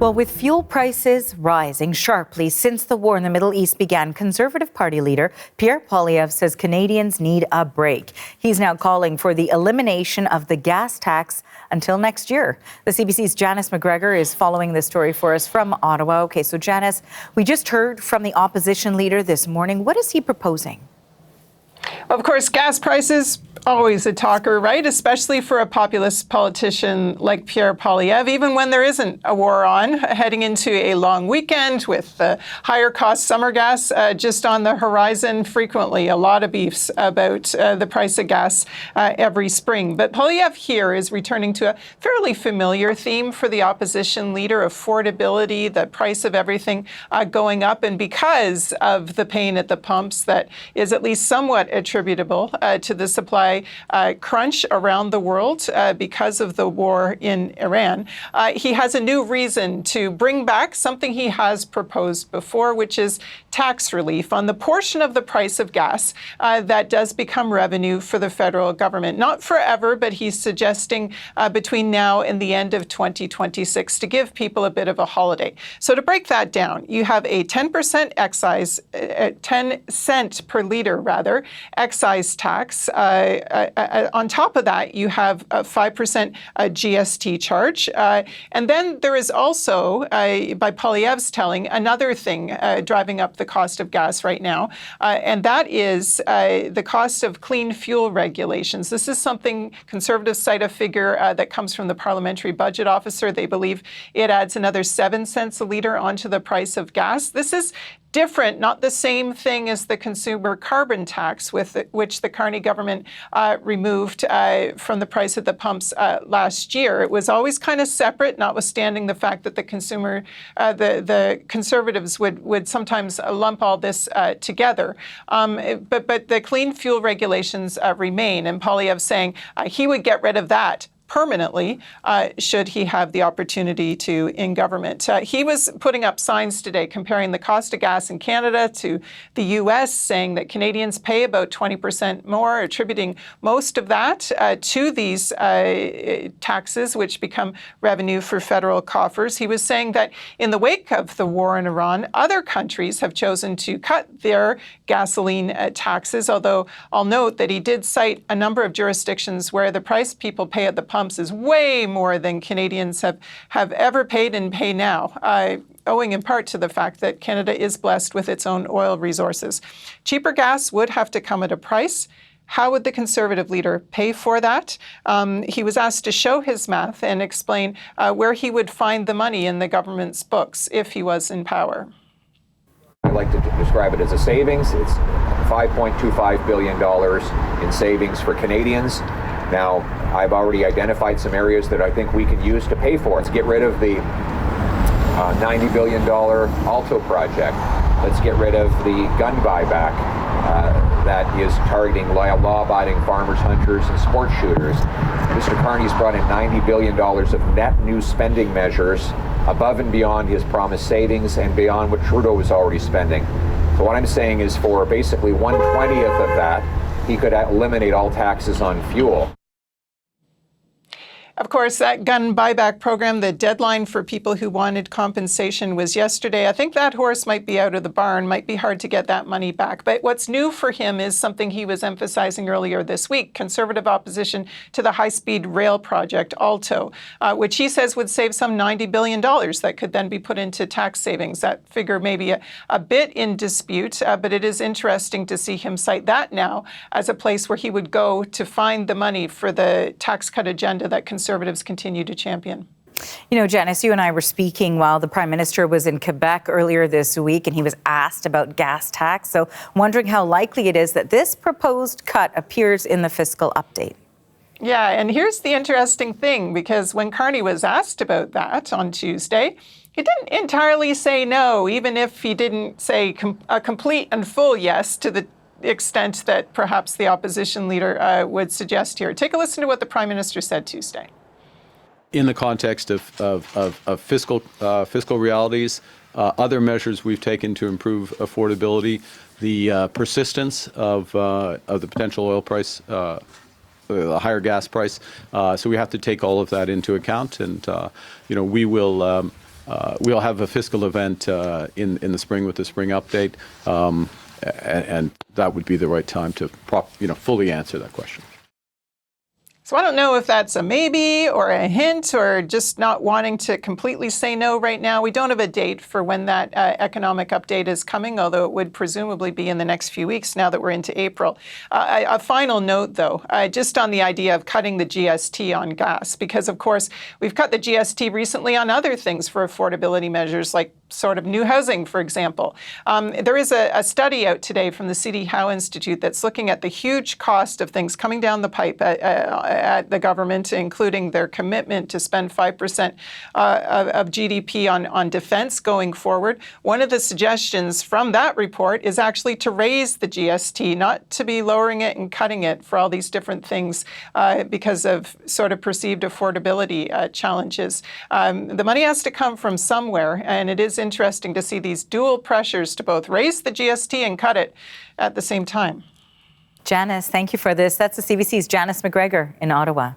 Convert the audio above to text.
Well, with fuel prices rising sharply since the war in the Middle East began, Conservative Party leader Pierre Poilievre says Canadians need a break. He's now calling for the elimination of the gas tax until next year. The CBC's Janice McGregor is following this story for us from Ottawa. Okay, so Janice, we just heard from the opposition leader this morning. What is he proposing? Of course, gas prices, always a talker, right? Especially for a populist politician like Pierre Poilievre, even when there isn't a war on, heading into a long weekend with higher cost summer gas just on the horizon. Frequently, a lot of beefs about the price of gas every spring. But Poilievre here is returning to a fairly familiar theme for the opposition leader: affordability, the price of everything going up. And because of the pain at the pumps that is at least somewhat attributable to the supply crunch around the world because of the war in Iran, he has a new reason to bring back something he has proposed before, which is tax relief on the portion of the price of gas that does become revenue for the federal government. Not forever, but he's suggesting between now and the end of 2026 to give people a bit of a holiday. So to break that down, you have a 10% excise, 10 cent per liter rather, excise tax. On top of that, you have a 5% GST charge. And then there is also, by Poilievre's telling, another thing driving up the cost of gas right now, and that is the cost of clean fuel regulations. This is something Conservatives cite a figure that comes from the Parliamentary Budget Officer. They believe it adds another 7 cents a litre onto the price of gas. This is different, not the same thing as the consumer carbon tax, which the Carney government removed from the price at the pumps last year. It was always kind of separate, notwithstanding the fact that the Conservatives would sometimes lump all this together. But the clean fuel regulations remain, and Poilievre saying he would get rid of that permanently, should he have the opportunity to in government. He was putting up signs today comparing the cost of gas in Canada to the U.S., saying that Canadians pay about 20% more, attributing most of that to these taxes, which become revenue for federal coffers. He was saying that in the wake of the war in Iran, other countries have chosen to cut their gasoline taxes, although I'll note that he did cite a number of jurisdictions where the price people pay at the pumps is way more than Canadians have ever paid and pay now, owing in part to the fact that Canada is blessed with its own oil resources. Cheaper gas would have to come at a price. How would the Conservative leader pay for that? He was asked to show his math and explain where he would find the money in the government's books if he was in power. I like to describe it as a savings. It's $5.25 billion in savings for Canadians. Now, I've already identified some areas that I think we can use to pay for it. Let's get rid of the $90 billion Alto project. Let's get rid of the gun buyback that is targeting law-abiding farmers, hunters, and sport shooters. Mr. Carney's brought in $90 billion of net new spending measures above and beyond his promised savings and beyond what Trudeau was already spending. So what I'm saying is for basically 1/20th of that, he could eliminate all taxes on fuel. Of course, that gun buyback program, the deadline for people who wanted compensation was yesterday. I think that horse might be out of the barn, might be hard to get that money back. But what's new for him is something he was emphasizing earlier this week: Conservative opposition to the high-speed rail project, Alto, which he says would save some $90 billion that could then be put into tax savings. That figure may be a bit in dispute, but it is interesting to see him cite that now as a place where he would go to find the money for the tax cut agenda that Conservatives continue to champion. You know, Janice, you and I were speaking while the Prime Minister was in Quebec earlier this week, and he was asked about gas tax. So wondering how likely it is that this proposed cut appears in the fiscal update. Yeah, and here's the interesting thing, because when Carney was asked about that on Tuesday, he didn't entirely say no, even if he didn't say a complete and full yes to the extent that perhaps the opposition leader would suggest here. Take a listen to what the Prime Minister said Tuesday. In the context of fiscal realities, other measures we've taken to improve affordability, the persistence of the potential oil price, the higher gas price. So we have to take all of that into account, and we will we'll have a fiscal event in the spring with the spring update, and that would be the right time to fully answer that question. So I don't know if that's a maybe or a hint or just not wanting to completely say no right now. We don't have a date for when that economic update is coming, although it would presumably be in the next few weeks now that we're into April. A final note, though, just on the idea of cutting the GST on gas, because, of course, we've cut the GST recently on other things for affordability measures, like sort of new housing, for example. There is a study out today from the C.D. Howe Institute that's looking at the huge cost of things coming down the pipe at the government, including their commitment to spend 5% of GDP on defense going forward. One of the suggestions from that report is actually to raise the GST, not to be lowering it and cutting it for all these different things because of sort of perceived affordability challenges. The money has to come from somewhere, and it is interesting to see these dual pressures to both raise the GST and cut it at the same time. Janice, thank you for this. That's the CBC's Janice McGregor in Ottawa.